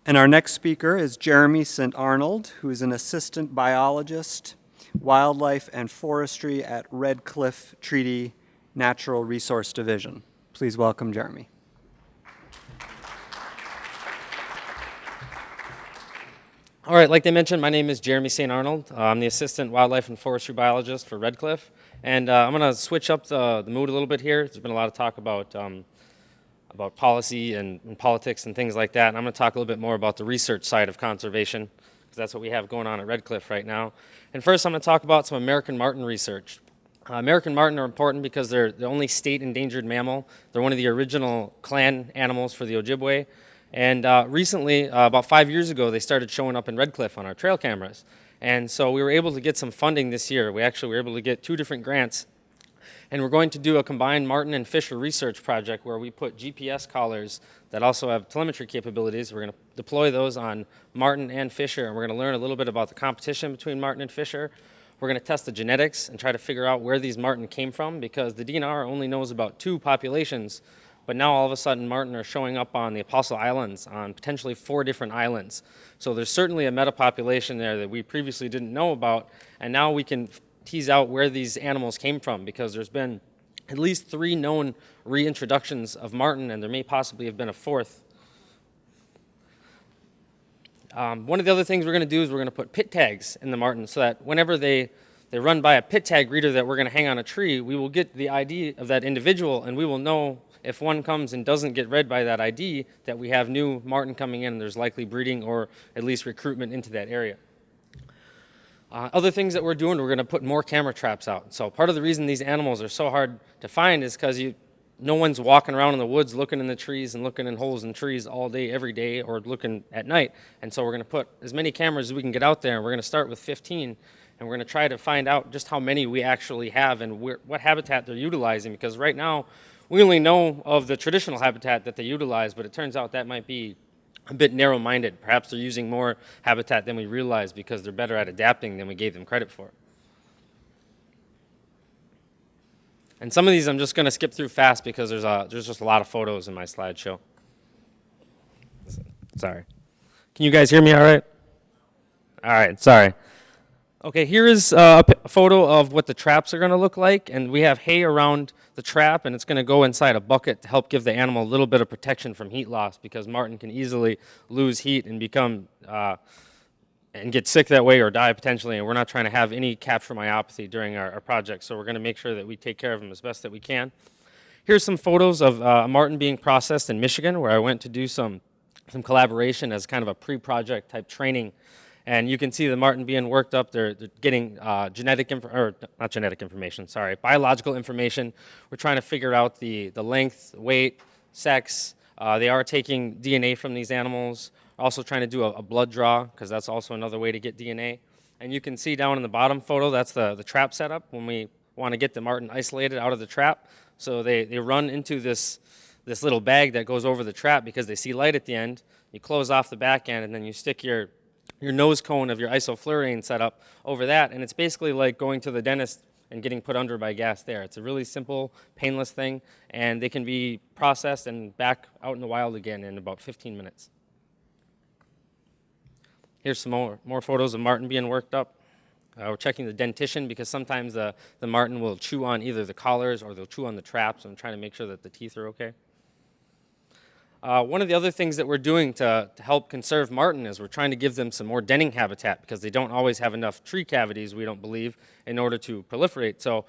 And our next speaker is Jeremy St. Arnold, who is an assistant biologist, wildlife and forestry at Red Cliff Treaty Natural Resource Division. Please welcome Jeremy. All right, like they mentioned, my name is Jeremy St. Arnold. I'm the assistant wildlife and forestry biologist for Red Cliff. And I'm going to switch up the mood a little bit here. There's been a lot of talk about policy and politics and things like that. And I'm going to talk a little bit more about the research side of conservation, because that's what we have going on at Red Cliff right now. And first, I'm going to talk about some American marten research. American marten are important because they're the only state endangered mammal. They're one of the original clan animals for the Ojibwe. And recently, about 5 years ago, they started showing up in Red Cliff on our trail cameras. And so we were able to get some funding this year. We actually were able to get 2 different grants. And we're going to do a combined marten and fisher research project where we put GPS collars that also have telemetry capabilities. We're going to deploy those on marten and fisher, and we're going to learn a little bit about the competition between marten and fisher. We're going to test the genetics and try to figure out where these marten came from, because the DNR only knows about 2 populations. But now all of a sudden marten are showing up on the Apostle Islands, on potentially 4 different islands. So there's certainly a metapopulation there that we previously didn't know about, and now we can tease out where these animals came from, because there's been at least 3 known reintroductions of marten, and there may possibly have been a 4th. One of the other things we're going to do is we're going to put pit tags in the marten, so that whenever they run by a pit tag reader that we're going to hang on a tree, we will get the ID of that individual, and we will know if one comes and doesn't get read by that ID, that we have new marten coming in and there's likely breeding or at least recruitment into that area. Other things that we're doing, we're going to put more camera traps out. So part of the reason these animals are so hard to find is because no one's walking around in the woods looking in the trees and looking in holes in trees all day, every day, or looking at night. And so we're going to put as many cameras as we can get out there, and we're going to start with 15, and we're going to try to find out just how many we actually have and what habitat they're utilizing, because right now we only know of the traditional habitat that they utilize, but it turns out that might be a bit narrow-minded. Perhaps they're using more habitat than we realize because they're better at adapting than we gave them credit for. And some of these I'm just going to skip through fast because there's just a lot of photos in my slideshow. Sorry. Can you guys hear me all right? All right, sorry. Okay, here is a photo of what the traps are going to look like, and we have hay around the trap, and it's going to go inside a bucket to help give the animal a little bit of protection from heat loss, because marten can easily lose heat and become and get sick that way or die potentially, and we're not trying to have any capture myopathy during our project, so we're going to make sure that we take care of them as best that we can. Here's some photos of a marten being processed in Michigan, where I went to do some collaboration as kind of a pre-project type training. And you can see the marten being worked up. They're getting biological information. We're trying to figure out the length, weight, sex. They are taking DNA from these animals. Also trying to do a blood draw, because that's also another way to get DNA. And you can see down in the bottom photo, that's the trap setup when we want to get the marten isolated out of the trap. So they run into this little bag that goes over the trap because they see light at the end. You close off the back end, and then you stick your nose cone of your isoflurane setup over that, and it's basically like going to the dentist and getting put under by gas there. It's a really simple, painless thing, and they can be processed and back out in the wild again in about 15 minutes. Here's some more photos of marten being worked up. We're checking the dentition, because sometimes the marten will chew on either the collars or they'll chew on the traps, and I'm trying to make sure that the teeth are okay. One of the other things that we're doing to help conserve marten is we're trying to give them some more denning habitat, because they don't always have enough tree cavities, we don't believe, in order to proliferate. So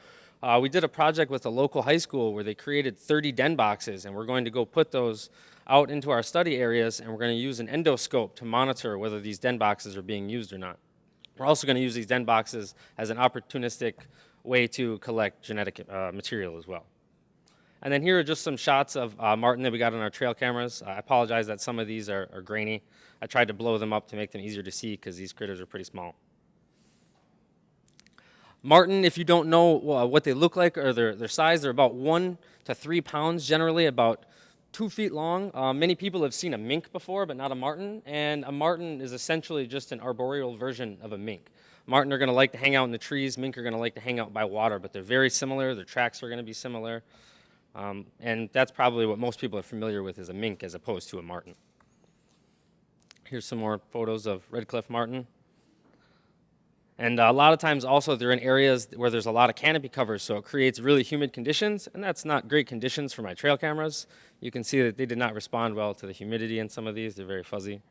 we did a project with a local high school where they created 30 den boxes, and we're going to go put those out into our study areas, and we're going to use an endoscope to monitor whether these den boxes are being used or not. We're also going to use these den boxes as an opportunistic way to collect genetic material as well. And then here are just some shots of marten that we got on our trail cameras. I apologize that some of these are grainy. I tried to blow them up to make them easier to see, because these critters are pretty small. Marten, if you don't know what they look like or their size, they're about 1 to 3 pounds generally, about 2 feet long. Many people have seen a mink before, but not a marten. And a marten is essentially just an arboreal version of a mink. Marten are going to like to hang out in the trees. Mink are going to like to hang out by water, but they're very similar. Their tracks are going to be similar. And that's probably what most people are familiar with as a mink as opposed to a marten. Here's some more photos of red-cliffed marten. And a lot of times also they're in areas where there's a lot of canopy cover, so it creates really humid conditions, and that's not great conditions for my trail cameras. You can see that they did not respond well to the humidity in some of these. They're very fuzzy.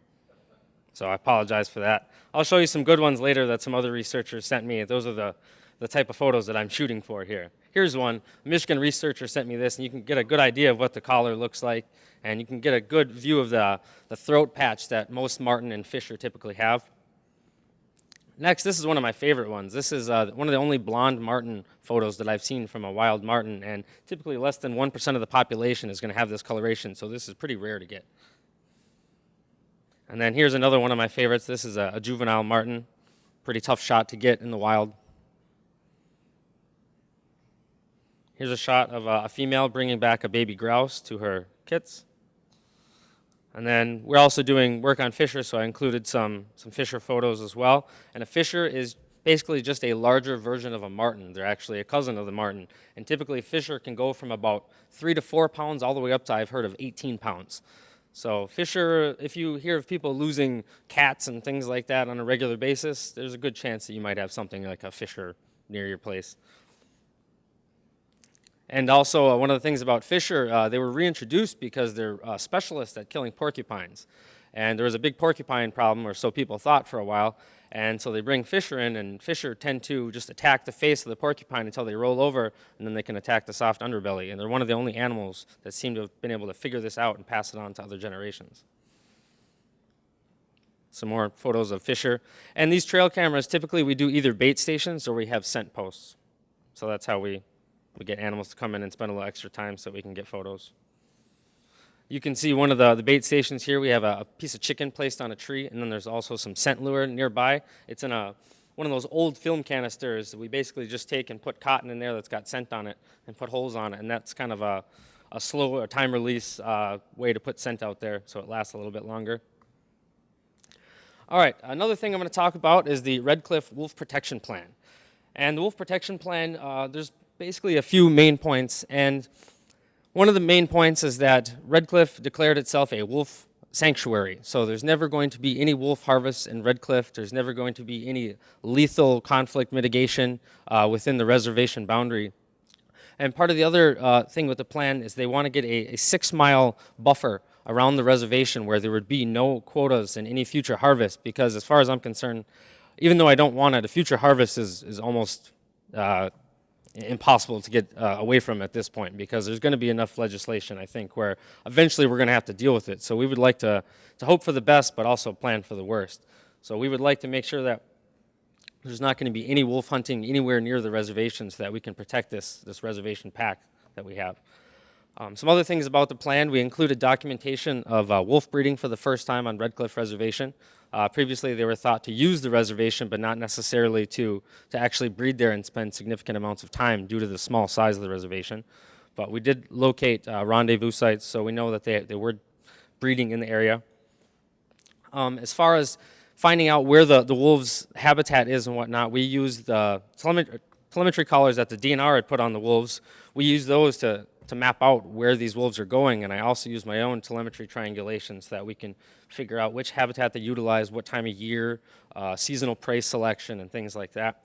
So I apologize for that. I'll show you some good ones later that some other researchers sent me. Those are the type of photos that I'm shooting for here. Here's one. A Michigan researcher sent me this, and you can get a good idea of what the collar looks like, and you can get a good view of the throat patch that most marten and fisher typically have. Next, this is one of my favorite ones. This is one of the only blonde marten photos that I've seen from a wild marten, and typically less than 1% of the population is going to have this coloration, so this is pretty rare to get. And then here's another one of my favorites. This is a juvenile marten. Pretty tough shot to get in the wild. Here's a shot of a female bringing back a baby grouse to her kits. And then we're also doing work on fisher, so I included some fisher photos as well. And a fisher is basically just a larger version of a marten. They're actually a cousin of the marten. And typically fisher can go from about 3 to 4 pounds all the way up to, I've heard of, 18 pounds. So fisher, if you hear of people losing cats and things like that on a regular basis, there's a good chance that you might have something like a fisher near your place. And also, one of the things about fisher, they were reintroduced because they're specialists at killing porcupines. And there was a big porcupine problem, or so people thought for a while. And so they bring fisher in, and fisher tend to just attack the face of the porcupine until they roll over, and then they can attack the soft underbelly. And they're one of the only animals that seem to have been able to figure this out and pass it on to other generations. Some more photos of fisher. And these trail cameras, typically we do either bait stations or we have scent posts. So that's how we get animals to come in and spend a little extra time so we can get photos. You can see one of the bait stations here. We have a piece of chicken placed on a tree, and then there's also some scent lure nearby. It's in one of those old film canisters that we basically just take and put cotton in there that's got scent on it and put holes on it, and that's kind of a slow or time release way to put scent out there so it lasts a little bit longer. All right, another thing I'm going to talk about is the Red Cliff Wolf Protection Plan. And the Wolf Protection Plan, there's basically a few main points, and one of the main points is that Red Cliff declared itself a wolf sanctuary. So there's never going to be any wolf harvests in Red Cliff. There's never going to be any lethal conflict mitigation within the reservation boundary. And part of the other thing with the plan is they want to get a 6-mile buffer around the reservation where there would be no quotas in any future harvest, because as far as I'm concerned, even though I don't want it, a future harvest is almost impossible to get away from at this point, because there's going to be enough legislation, I think, where eventually we're going to have to deal with it. So we would like to hope for the best, but also plan for the worst. So we would like to make sure that there's not going to be any wolf hunting anywhere near the reservation so that we can protect this reservation pack that we have. Some other things about the plan: we included documentation of wolf breeding for the first time on Red Cliff Reservation. Previously, they were thought to use the reservation, but not necessarily to actually breed there and spend significant amounts of time due to the small size of the reservation. But we did locate rendezvous sites, so we know that they were breeding in the area. As far as finding out where the wolves' habitat is and whatnot, we used the telemetry collars that the DNR had put on the wolves. We used those to map out where these wolves are going, and I also use my own telemetry triangulation so that we can figure out which habitat they utilize, what time of year, seasonal prey selection, and things like that.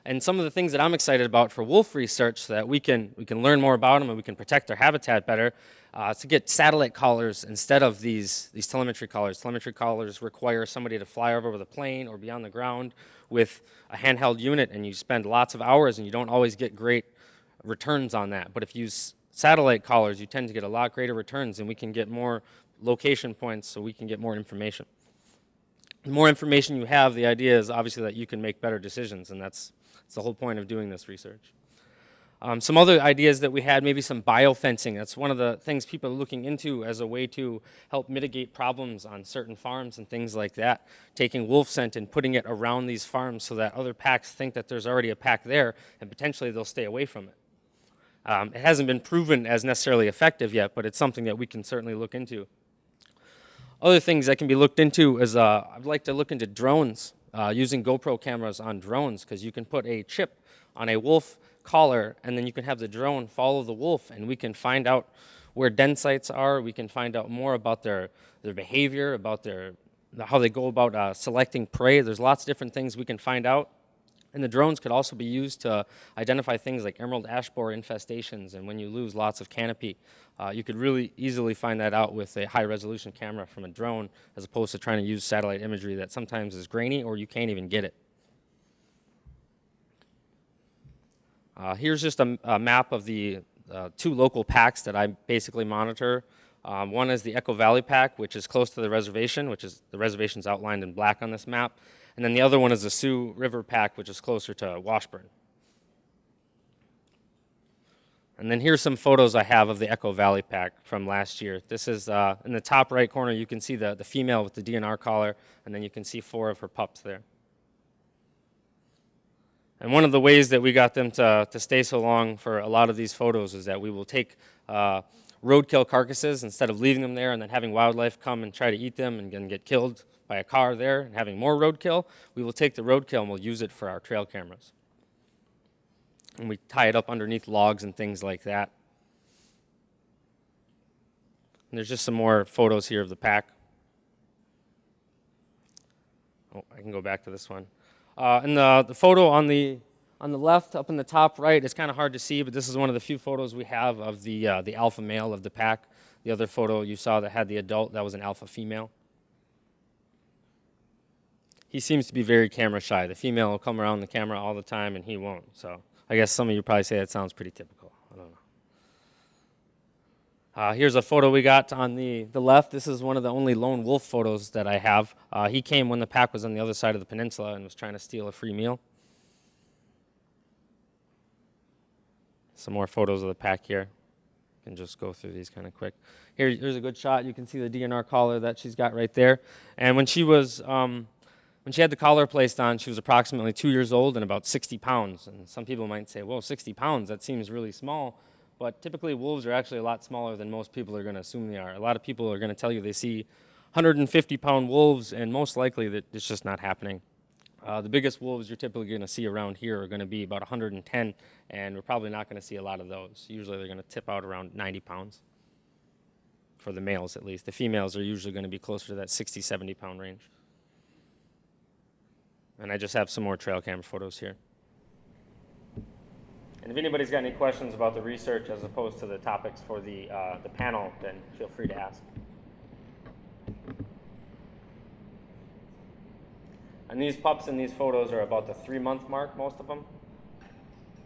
And some of the things that I'm excited about for wolf research, so that we can learn more about them and we can protect their habitat better, to get satellite collars instead of these telemetry collars. Telemetry collars require somebody to fly over with a plane or be on the ground with a handheld unit, and you spend lots of hours and you don't always get great returns on that. But if you use satellite collars, you tend to get a lot greater returns, and we can get more location points, so we can get more information. The more information you have, the idea is obviously that you can make better decisions, and that's the whole point of doing this research. Some other ideas that we had, maybe some biofencing. That's one of the things people are looking into as a way to help mitigate problems on certain farms and things like that. Taking wolf scent and putting it around these farms so that other packs think that there's already a pack there, and potentially they'll stay away from it. It hasn't been proven as necessarily effective yet, but it's something that we can certainly look into. Other things that can be looked into is I'd like to look into drones, using GoPro cameras on drones, because you can put a chip on a wolf collar, and then you can have the drone follow the wolf, and we can find out where den sites are. We can find out more about their behavior, about how they go about selecting prey. There's lots of different things we can find out. And the drones could also be used to identify things like emerald ash borer infestations, and when you lose lots of canopy. You could really easily find that out with a high-resolution camera from a drone, as opposed to trying to use satellite imagery that sometimes is grainy or you can't even get it. Here's just a map of the 2 local packs that I basically monitor. One is the Echo Valley pack, which is close to the reservation, which is the reservation's outlined in black on this map. And then the other one is the Sioux River pack, which is closer to Washburn. And then here's some photos I have of the Echo Valley pack from last year. This is in the top right corner, you can see the female with the DNR collar, and then you can see 4 of her pups there. And one of the ways that we got them to stay so long for a lot of these photos is that we will take roadkill carcasses instead of leaving them there and then having wildlife come and try to eat them and then get killed by a car there and having more roadkill. We will take the roadkill and we'll use it for our trail cameras. And we tie it up underneath logs and things like that. And there's just some more photos here of the pack. Oh, I can go back to this one. And the photo on the left, up in the top right, it's kind of hard to see, but this is one of the few photos we have of the alpha male of the pack. The other photo you saw that had the adult, that was an alpha female. He seems to be very camera shy. The female will come around the camera all the time, and he won't. So I guess some of you probably say that sounds pretty typical. I don't know. Here's a photo we got on the left. This is one of the only lone wolf photos that I have. He came when the pack was on the other side of the peninsula and was trying to steal a free meal. Some more photos of the pack here. I can just go through these kind of quick. Here's a good shot. You can see the DNR collar that she's got right there. And when she was when she had the collar placed on, she was approximately 2 years old and about 60 pounds. And some people might say, whoa, 60 pounds, that seems really small. But typically wolves are actually a lot smaller than most people are going to assume they are. A lot of people are going to tell you they see 150-pound wolves, and most likely that it's just not happening. The biggest wolves you're typically going to see around here are going to be about 110, and we're probably not going to see a lot of those. Usually they're going to tip out around 90 pounds, for the males at least. The females are usually going to be closer to that 60, 70-pound range. And I just have some more trail cam photos here. And if anybody's got any questions about the research as opposed to the topics for the panel, then feel free to ask. And these pups in these photos are about the 3-month mark, most of them.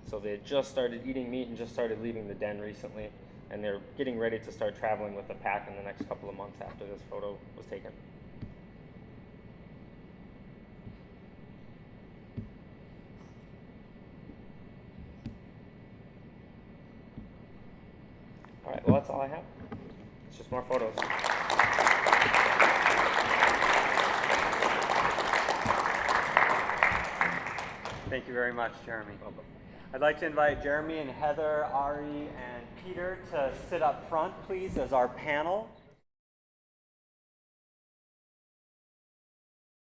So they had just started eating meat and just started leaving the den recently. And they're getting ready to start traveling with the pack in the next couple of months after this photo was taken. All right, well, that's all I have. It's just more photos. Thank you very much, Jeremy. I'd like to invite Jeremy and Heather, Ari, and Peter to sit up front, please, as our panel.